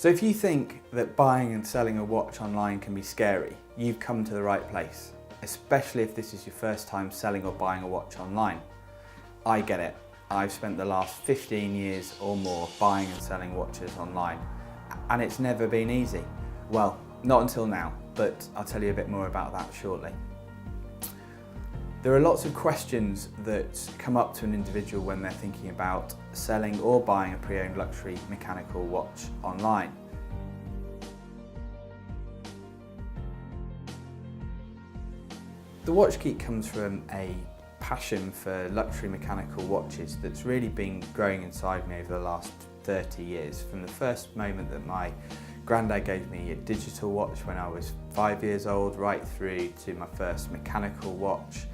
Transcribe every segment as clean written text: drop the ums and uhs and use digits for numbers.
So if you think that buying and selling a watch online can be scary, you've come to the right place, especially if this is your first time selling or buying a watch online. I get it. I've spent the last 15 years or more buying and selling watches online, and it's never been easy. Well, not until now, but I'll tell you a bit more about that shortly. There are lots of questions that come up to an individual when they're thinking about selling or buying a pre-owned luxury mechanical watch online. The Watch Geek comes from a passion for luxury mechanical watches that's really been growing inside me over the last 30 years. From the first moment that my granddad gave me a digital watch when I was 5 years old, right through to my first mechanical watch,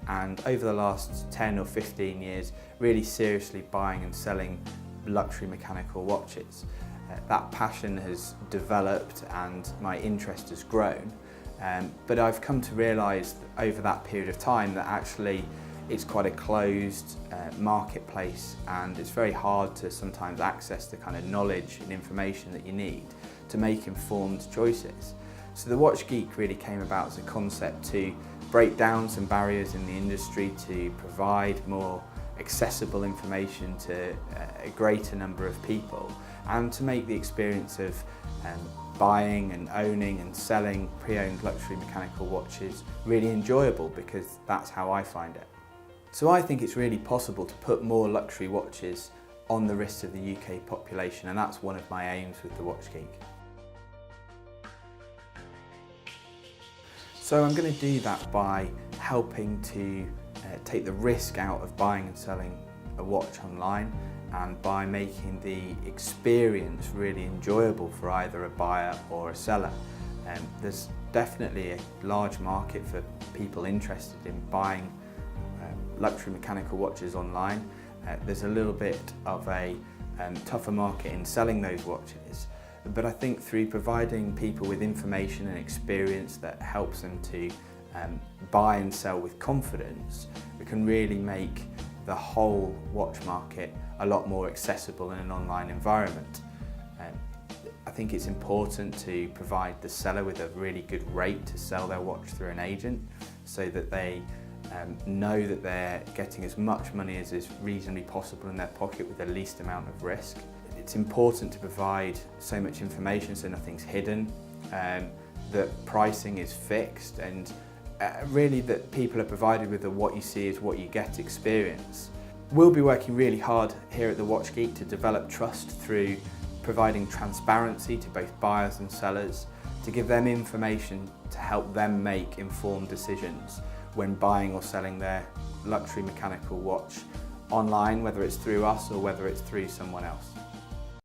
and over the last 10 or 15 years really seriously buying and selling luxury mechanical watches. That passion has developed and my interest has grown, but I've come to realise over that period of time that actually it's quite a closed marketplace, and it's very hard to sometimes access the kind of knowledge and information that you need to make informed choices. So the Watch Geek really came about as a concept to break down some barriers in the industry, to provide more accessible information to a greater number of people, and to make the experience of buying and owning and selling pre-owned luxury mechanical watches really enjoyable, because that's how I find it. So I think it's really possible to put more luxury watches on the wrists of the UK population, and that's one of my aims with the Watch Geek. So I'm going to do that by helping to take the risk out of buying and selling a watch online, and by making the experience really enjoyable for either a buyer or a seller. There's definitely a large market for people interested in buying luxury mechanical watches online. There's a little bit of a tougher market in selling those watches. But I think through providing people with information and experience that helps them to buy and sell with confidence, we can really make the whole watch market a lot more accessible in an online environment. I think it's important to provide the seller with a really good rate to sell their watch through an agent, so that they know that they're getting as much money as is reasonably possible in their pocket with the least amount of risk. It's important to provide so much information so nothing's hidden, that pricing is fixed, and really that people are provided with a what you see is what you get experience. We'll be working really hard here at the Watch Geek to develop trust through providing transparency to both buyers and sellers, to give them information to help them make informed decisions when buying or selling their luxury mechanical watch online, whether it's through us or whether it's through someone else.